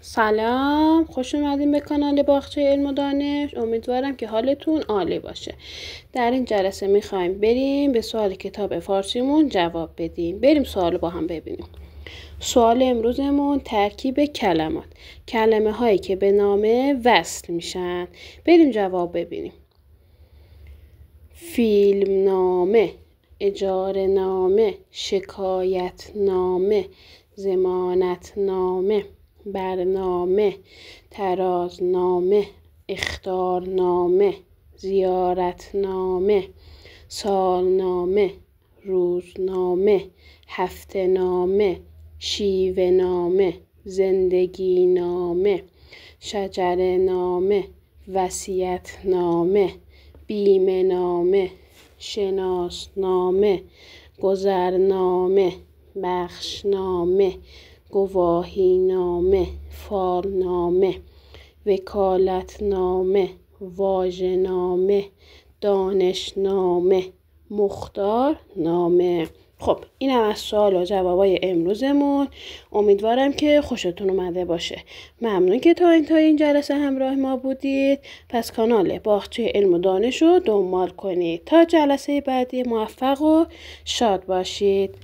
سلام، خوش اومدین به کانال باغچه علم و دانش. امیدوارم که حالتون عالی باشه. در این جلسه میخوایم بریم به سوال کتاب فارسیمون جواب بدیم. بریم سوالو با هم ببینیم. سوال امروزمون ترکیب کلمات، کلمه هایی که به نامه وصل میشن. بریم جواب ببینیم. فیلم نامه، اجاره نامه، شکایت نامه، ضمانت نامه، برنامه، ترازنامه، اخطارنامه، زیارتنامه، سالنامه، روزنامه، هفته نامه، شیوه نامه، زندگی نامه، شجره نامه، وصیت نامه، بیمه نامه، شناسنامه، گذرنامه، بخشنامه، گواهینامه، فالنامه، وکالتنامه، واژه‌نامه، دانشنامه، مختارنامه. خب اینم از سوال و جوابای امروزمون. امیدوارم که خوشتون اومده باشه. ممنون که تا این جلسه همراه ما بودید. پس کانال باغچه علم و دانش رو دنبال کنید. تا جلسه بعدی موفق و شاد باشید.